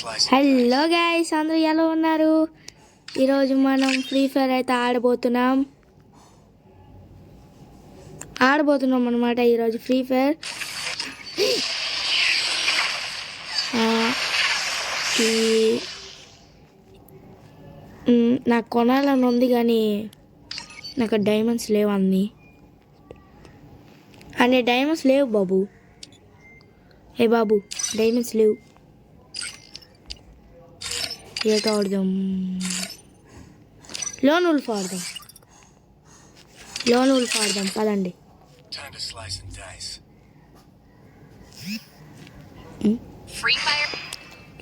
Hello guys, అందరూ ఎలా ఉన్నారు? ఈరోజు మనం ఫ్రీ ఫైర్ అయితే ఆడబోతున్నాం అనమాట. ఈరోజు ఫ్రీ ఫైర్ నాకు కొనాలని ఉంది కానీ నాకు డైమండ్స్ లేవు. అన్ని డైమండ్స్ లేవు బాబు. ఏ బాబు, డైమండ్స్ లేవు. ఏటో ఆడదాం. లోన్ ఉల్ఫ్ ఆడదాం పదండి.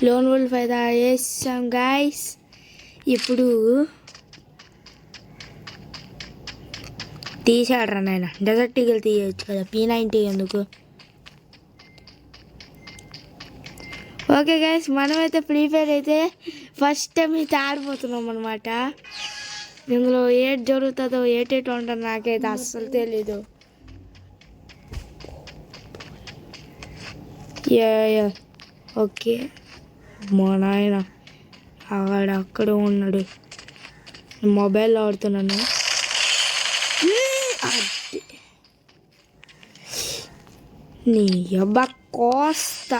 లోన్ ఉల్ఫ్ అయితే వేసాం గాయస్. ఇప్పుడు తీసాడరా నాయన. డెజర్ట్ ఈగల్ తీయచ్చు కదా, P90 ఎందుకు? ఓకే గైస్, మనమైతే ఫ్రీ ఫైర్ అయితే ఫస్ట్ టైం అయితే ఆడిపోతున్నాం అనమాట. ఇందులో ఏది జరుగుతుందో ఏటేటో ఉంటుందో నాకైతే అస్సలు తెలీదు. ఓకే, మా నాయన అక్కడే ఉన్నాడు. మొబైల్ ఆడుతున్నాను. నీ అబ్బా కోస్తా.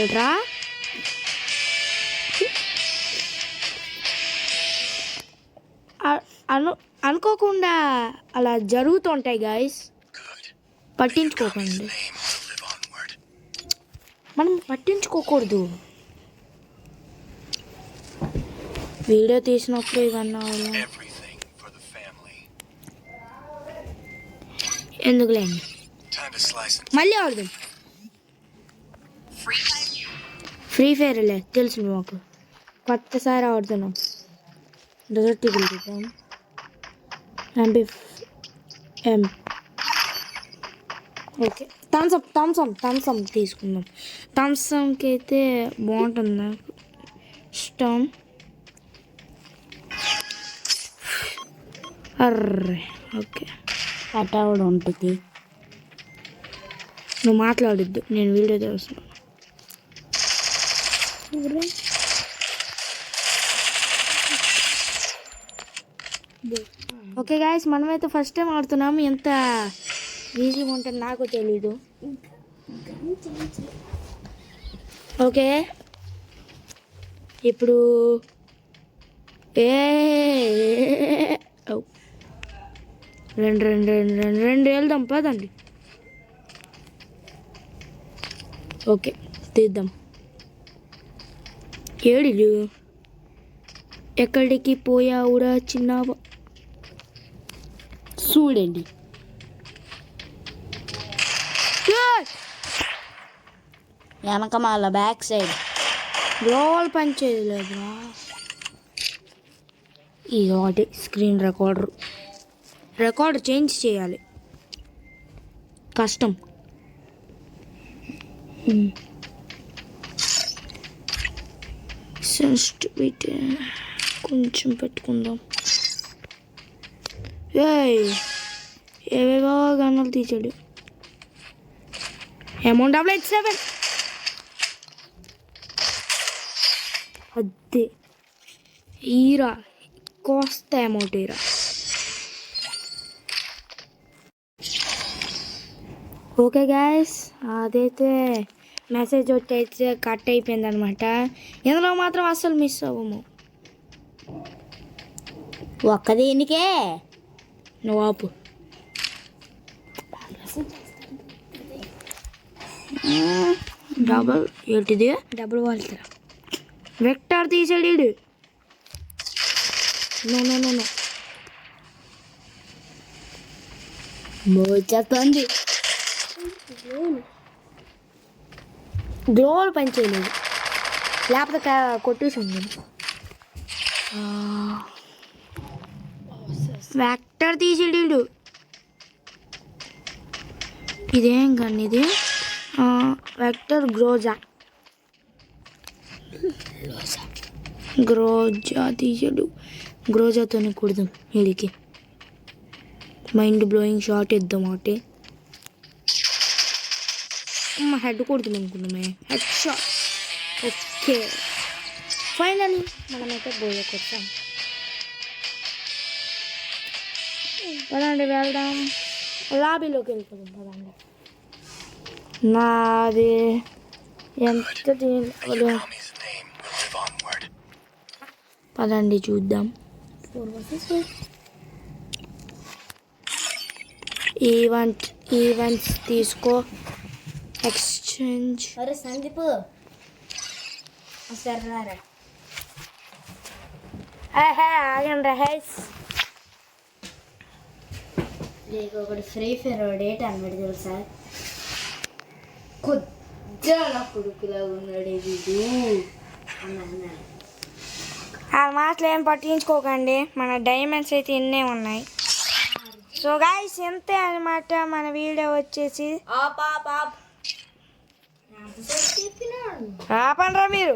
ఏంట్రా అనుకోకుండా అలా జరుగుతుంటాయి గాయస్. పట్టించుకోకండి, మనం పట్టించుకోకూడదు. వీడియో తీసినప్పుడు ఇవన్నా ఎందుకులేండి, మళ్ళీ ఆడదాం. ఫ్రీ ఫైర్లే తెలుసు మాకు, కొత్తసారి ఆడుతున్నాం. డెజర్ట్ ఈగల్ చూద్దాం. ఓకే, థమ్సప్ తీసుకుందాం. థమ్సప్కి అయితే బాగుంటుంది, నాకు ఇష్టం. అర్రే ఓకే, అట్టా కూడా ఉంటుంది. నువ్వు మాట్లాడొద్దు, నేను వీడియో చేస్తున్నాను. ఓకే గాయస్, మనమైతే ఫస్ట్ టైం ఆడుతున్నాము. ఎంత ఈజీగా ఉంటుంది నాకు తెలీదు. ఓకే, ఇప్పుడు రెండు వెళ్దాం పదండి. ఓకే, తీద్దాం. ఏడిలు ఎక్కడికి పోయావురా చిన్న? చూడండి, వెనక మళ్ళా బ్యాక్ సైడ్ గ్లోబల్ పనిచేయలేదురా. ఇది ఒకటి స్క్రీన్ రికార్డర్ చేంజ్ చేయాలి, కష్టం. సెన్సిటివిటీ కొంచెం పెట్టుకుందాం. ఏవేవో గన్నులు తీసాడు. అమౌంట్ 7 అదే ఈరా కోస్తా అమౌంట్ ఈరా. ఓకే గాయస్, అదైతే మెసేజ్ వచ్చి కట్ అయిపోయింది అనమాట. ఇందులో మాత్రం అస్సలు మిస్ అవ్వము. ఒక్కదీనికే నువ్వు ఆపు. ఏంటిది డబుల్ వాళ్తారా? వెక్టార్ తీసాడు. నో మోచేస్తుంది. గ్లోబల్ పని చేయలేదు, లేకపోతే కొట్టేసి ఉంది. వెక్టర్ తీసాడు. ఇదేం కానీ ఇది వెక్టర్ గ్రోజా తీసాడు. గ్రోజాతోనే కుడదాం. వీడికి మైండ్ బ్లోయింగ్ షాట్ ఇద్దాం. ఒకటి అమ్మ హెడ్ కొడుతుంది అనుకున్నామే, హెడ్ షాట్. ఓకే, ఫైనల్ మనమైతే గోల్లోకి వచ్చాం. పదండి వెళ్దాం, లాబీలోకి వెళ్ళిపోదాం. పదండి, నాది ఎంత పదండి చూద్దాం. ఈవెంట్స్ తీసుకో, ఎక్స్చేంజ్. అరే సందీప్ సరే ఆగండి హైస్. నీకు ఒకటి ఫ్రీ ఫైర్ డేట్ అన్నాడు తెలుసా, కొద్దిగా నా కొడుకులా ఉన్నాడు వీడు అన్నాడు. ఆ మాటలు ఏం పట్టించుకోకండి, మన డైమండ్స్ అయితే ఇన్నే ఉన్నాయి. సో గైస్ ఇంతే అనమాట మన వీడియో వచ్చేసి. ఆపండ్రా మీరు.